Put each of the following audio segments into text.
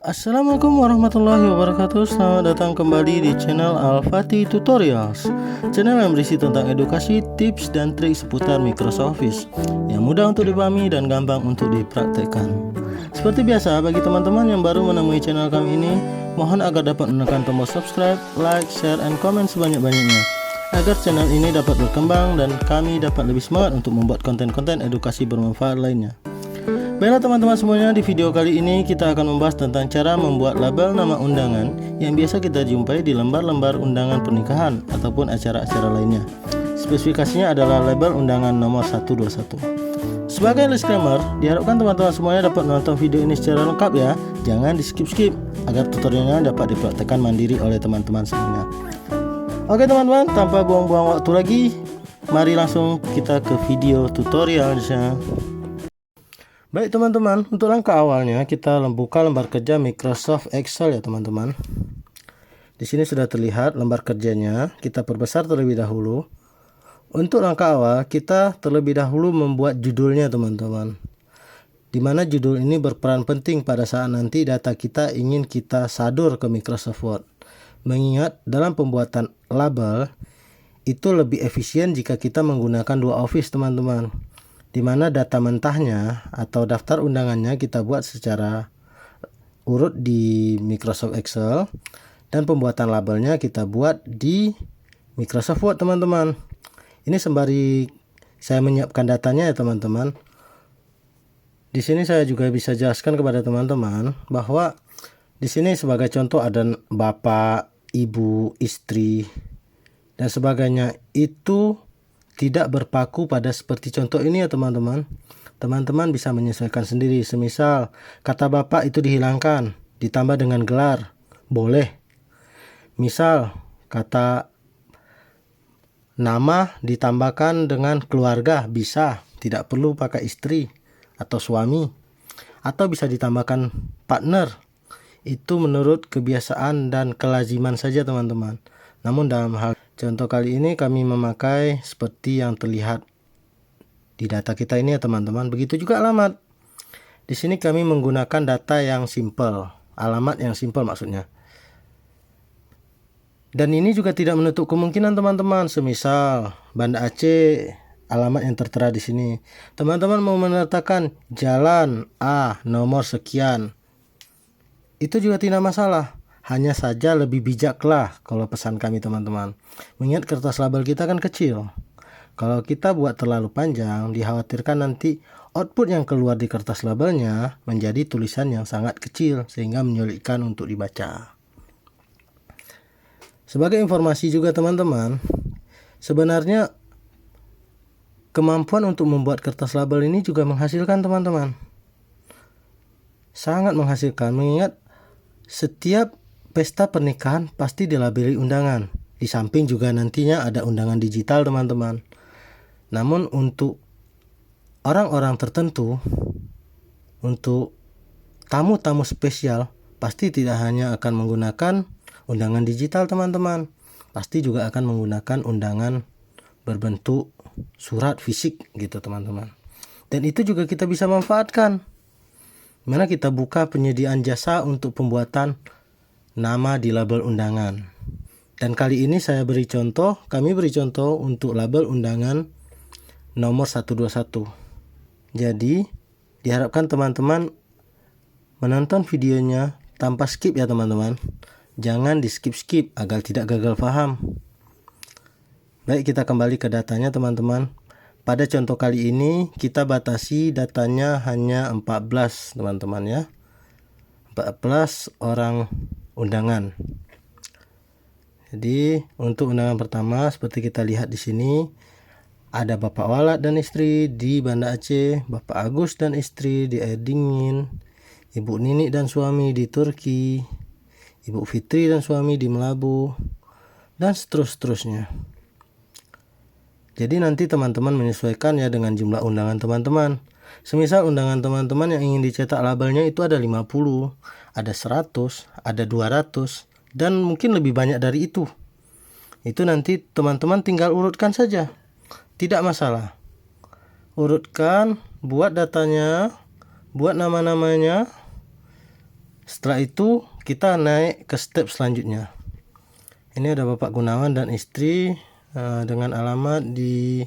Assalamualaikum warahmatullahi wabarakatuh. Selamat datang kembali di channel Al-Fatih Tutorials, channel yang berisi tentang edukasi, tips, dan trik seputar Microsoft Office yang mudah untuk dipahami dan gampang untuk dipraktekkan. Seperti biasa, bagi teman-teman yang baru menemui channel kami ini, mohon agar dapat menekan tombol subscribe, like, share, and komen sebanyak-banyaknya agar channel ini dapat berkembang dan kami dapat lebih semangat untuk membuat konten-konten edukasi bermanfaat lainnya. Baiklah teman-teman semuanya, di video kali ini kita akan membahas tentang cara membuat label nama undangan yang biasa kita jumpai di lembar-lembar undangan pernikahan ataupun acara-acara lainnya. Spesifikasinya adalah label undangan nomor 121. Sebagai disclaimer, diharapkan teman-teman semuanya dapat menonton video ini secara lengkap ya. Jangan di skip-skip agar tutorialnya dapat dipraktekkan mandiri oleh teman-teman semuanya. Oke teman-teman, tanpa buang-buang waktu lagi, mari langsung kita ke video tutorialnya. Baik teman-teman, untuk langkah awalnya kita buka lembar kerja Microsoft Excel ya teman-teman. Di sini sudah terlihat lembar kerjanya. Kita perbesar terlebih dahulu. Untuk langkah awal kita terlebih dahulu membuat judulnya teman-teman. Dimana judul ini berperan penting pada saat nanti data kita ingin kita sadur ke Microsoft Word. Mengingat dalam pembuatan label itu lebih efisien jika kita menggunakan dua office teman-teman, di mana data mentahnya atau daftar undangannya kita buat secara urut di Microsoft Excel dan pembuatan labelnya kita buat di Microsoft Word teman-teman. Ini sembari saya menyiapkan datanya ya teman-teman. Di sini saya juga bisa jelaskan kepada teman-teman bahwa di sini sebagai contoh ada bapak, ibu, istri dan sebagainya, itu tidak berpaku pada seperti contoh ini ya teman-teman. Teman-teman bisa menyesuaikan sendiri. Semisal kata bapak itu dihilangkan, ditambah dengan gelar, boleh. Misal kata nama ditambahkan dengan keluarga, bisa. Tidak perlu pakai istri atau suami. Atau bisa ditambahkan partner. Itu menurut kebiasaan dan kelaziman saja teman-teman. Namun dalam hal contoh kali ini kami memakai seperti yang terlihat di data kita ini ya teman-teman. Begitu juga alamat. Di sini kami menggunakan data yang simple, alamat yang simple maksudnya. Dan ini juga tidak menutup kemungkinan teman-teman. Semisal Banda Aceh, alamat yang tertera di sini. Teman-teman mau menyertakan jalan A nomor sekian. Itu juga tidak masalah. Hanya saja lebih bijaklah kalau pesan kami teman-teman. Mengingat kertas label kita kan kecil. Kalau kita buat terlalu panjang, dikhawatirkan nanti output yang keluar di kertas labelnya menjadi tulisan yang sangat kecil sehingga menyulitkan untuk dibaca. Sebagai informasi juga teman-teman, sebenarnya kemampuan untuk membuat kertas label ini juga menghasilkan teman-teman. Sangat menghasilkan, mengingat setiap pesta pernikahan pasti dilabeli undangan. Di samping juga nantinya ada undangan digital teman-teman. Namun untuk orang-orang tertentu, untuk tamu-tamu spesial, pasti tidak hanya akan menggunakan undangan digital teman-teman. Pasti juga akan menggunakan undangan berbentuk surat fisik gitu teman-teman. Dan itu juga kita bisa manfaatkan. Mana kita buka penyediaan jasa untuk pembuatan nama di label undangan. Dan kali ini kami beri contoh untuk label undangan nomor 121. Jadi, diharapkan teman-teman menonton videonya tanpa skip ya teman-teman. Jangan di skip-skip agar tidak gagal paham. Baik, kita kembali ke datanya teman-teman. Pada contoh kali ini kita batasi datanya hanya 14 teman-teman ya. 14 orang undangan. Jadi untuk undangan pertama seperti kita lihat di sini ada Bapak Walat dan istri di Banda Aceh, Bapak Agus dan istri di Air Dingin, Ibu Nini dan suami di Turki, Ibu Fitri dan suami di Melabu, dan seterusnya. Jadi nanti teman-teman menyesuaikan ya dengan jumlah undangan teman-teman. Semisal undangan teman-teman yang ingin dicetak labelnya itu ada 50, ada 100, ada 200, dan mungkin lebih banyak dari itu. Itu nanti teman-teman tinggal urutkan saja. Tidak masalah. Urutkan, buat datanya, buat nama-namanya, Setelah itu kita naik ke step selanjutnya. Ini ada Bapak Gunawan dan istri dengan alamat di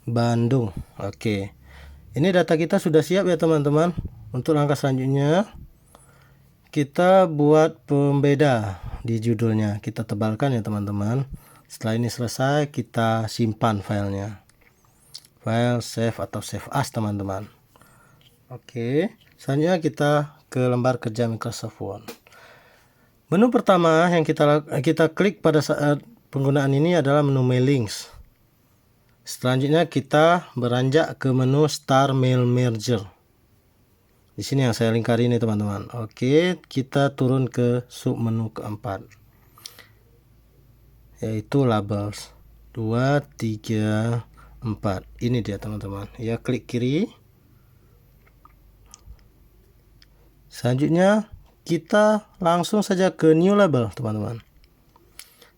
Bandung. Oke. Ini data kita sudah siap ya teman-teman. Untuk langkah selanjutnya kita buat pembeda di judulnya. Kita tebalkan ya teman-teman. Setelah ini selesai, kita simpan filenya. File save atau save as teman-teman. Oke, selanjutnya kita ke lembar kerja Microsoft Word. Menu pertama yang kita klik pada saat penggunaan ini adalah menu Mailings. Selanjutnya kita beranjak ke menu Start Mail Merger. Di sini yang saya lingkari ini teman-teman. Oke, kita turun ke sub menu keempat, yaitu Labels. 2, 3, 4. Ini dia teman-teman. Ya, klik kiri. Selanjutnya kita langsung saja ke New Label teman-teman.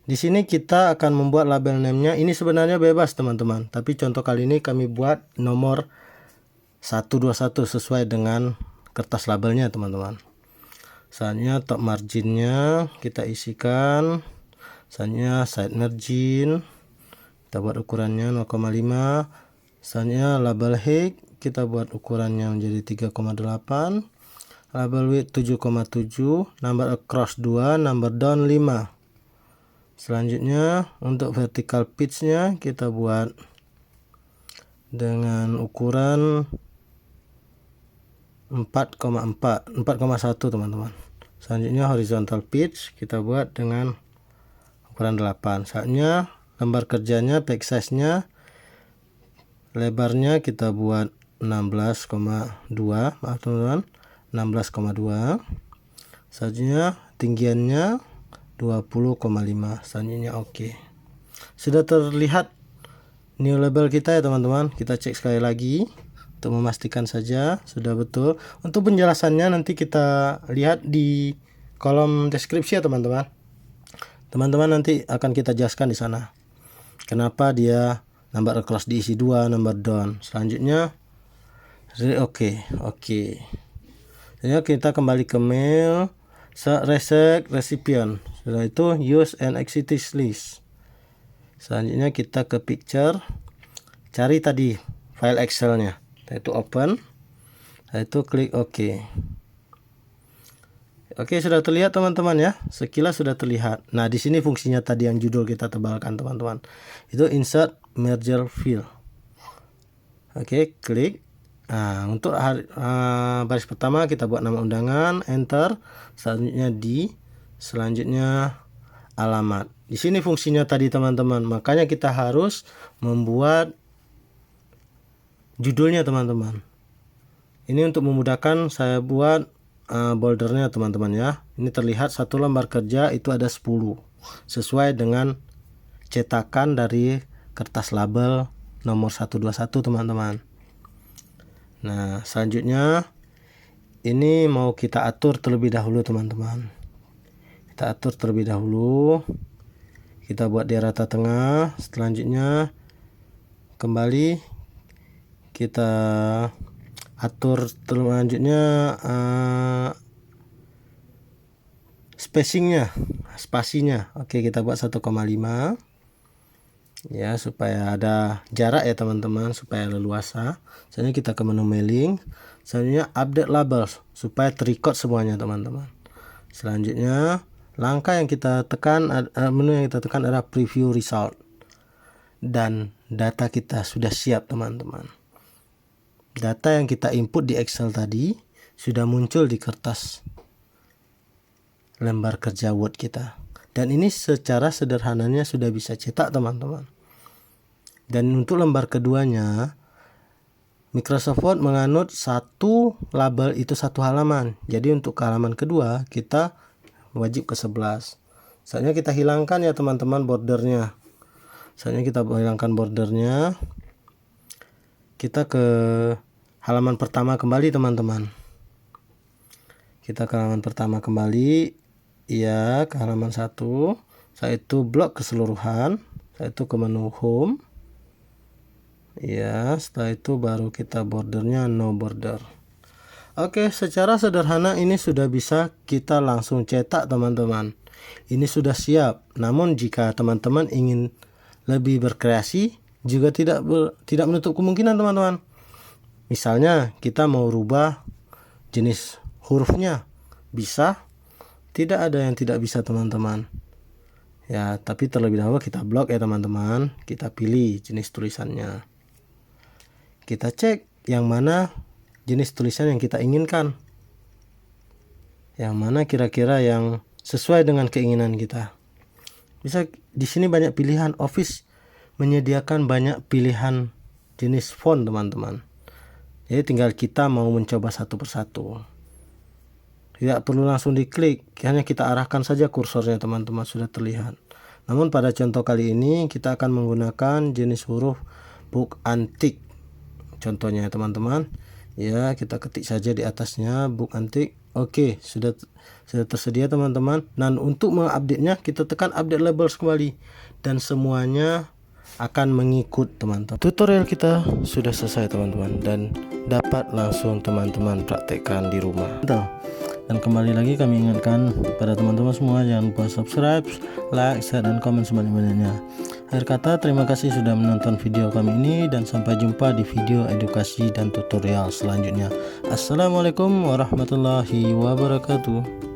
Di sini kita akan membuat label name-nya. Ini sebenarnya bebas teman-teman, tapi contoh kali ini kami buat nomor 121 sesuai dengan kertas labelnya teman-teman. Selanjutnya top marginnya kita isikan. Selanjutnya side margin kita buat ukurannya 0,5. Selanjutnya label height kita buat ukurannya menjadi 3,8. Label width 7,7. Number across 2, number down 5. Selanjutnya untuk vertical pitch-nya kita buat dengan ukuran 4,1 teman-teman. Selanjutnya horizontal pitch kita buat dengan ukuran 8. Selanjutnya lembar kerjanya back size-nya, lebarnya kita buat 16,2, maaf teman-teman, 16,2. Selanjutnya tinggiannya 20,5. Selanjutnya oke. Sudah terlihat new label kita ya teman-teman. Kita cek sekali lagi untuk memastikan saja sudah betul. Untuk penjelasannya nanti kita lihat di kolom deskripsi ya teman-teman. Teman-teman nanti akan kita jelaskan di sana kenapa dia number across diisi 2, number down. Selanjutnya oke. Selanjutnya kita kembali ke mail, reset recipient. Setelah itu use and exit list. Selanjutnya kita ke picture, cari tadi file Excelnya, yaitu open. Setelah itu klik OK. Oke, sudah terlihat teman-teman ya. Sekilas sudah terlihat. Nah, di sini fungsinya tadi yang judul kita tebalkan teman-teman. Itu insert merger field. Oke, klik. Nah, untuk baris pertama kita buat nama undangan, enter. Selanjutnya selanjutnya alamat. Di sini fungsinya tadi teman-teman. Makanya kita harus membuat judulnya teman-teman. Ini untuk memudahkan saya buat boldernya teman-teman ya. Ini terlihat satu lembar kerja itu ada 10 sesuai dengan cetakan dari kertas label nomor 121 teman-teman. Nah, selanjutnya ini mau kita atur terlebih dahulu teman-teman. Kita atur terlebih dahulu. Kita buat di rata tengah. Selanjutnya kembali kita atur selanjutnya spasinya. Oke, kita buat 1,5 ya, supaya ada jarak ya teman-teman, supaya leluasa. Selanjutnya kita ke menu mailing. Selanjutnya update labels supaya terrecord semuanya teman-teman. Selanjutnya langkah yang kita tekan, menu yang kita tekan adalah preview result. Dan data kita sudah siap teman-teman. Data yang kita input di Excel tadi sudah muncul di kertas lembar kerja Word kita. Dan ini secara sederhananya sudah bisa cetak teman-teman. Dan untuk lembar keduanya, Microsoft Word menganut satu label itu satu halaman. Jadi untuk halaman kedua kita wajib ke 11. Saatnya kita hilangkan ya teman-teman bordernya. Saatnya kita hilangkan bordernya. Kita ke halaman pertama kembali teman-teman. Kita ke halaman pertama kembali. Ya, ke halaman 1. Setelah itu blok keseluruhan. Setelah itu ke menu home. Ya, setelah itu baru kita bordernya no border. Oke, secara sederhana ini sudah bisa kita langsung cetak teman-teman. Ini sudah siap. Namun jika teman-teman ingin lebih berkreasi, juga tidak menutup kemungkinan teman-teman. Misalnya kita mau rubah jenis hurufnya, bisa. Tidak ada yang tidak bisa teman-teman. Ya, tapi terlebih dahulu kita blok ya teman-teman. Kita pilih jenis tulisannya. Kita cek yang mana jenis tulisan yang kita inginkan. Yang mana kira-kira yang sesuai dengan keinginan kita. Bisa di sini banyak pilihan. Office menyediakan banyak pilihan jenis font teman-teman. Jadi tinggal kita mau mencoba satu persatu. Tidak perlu langsung diklik, hanya kita arahkan saja kursornya teman-teman, sudah terlihat. Namun pada contoh kali ini kita akan menggunakan jenis huruf book antik. Contohnya teman-teman. Ya, kita ketik saja di atasnya book antik. Oke, sudah tersedia teman-teman. Dan untuk mengupdate-nya kita tekan update labels kembali dan semuanya akan mengikut teman-teman. Tutorial kita sudah selesai teman-teman dan dapat langsung teman-teman praktekkan di rumah. Dan kembali lagi kami ingatkan pada teman-teman semua, jangan lupa subscribe, like, share, dan komen sebanyak-banyaknya. Akhir kata, terima kasih sudah menonton video kami ini dan sampai jumpa di video edukasi dan tutorial selanjutnya. Assalamualaikum warahmatullahi wabarakatuh.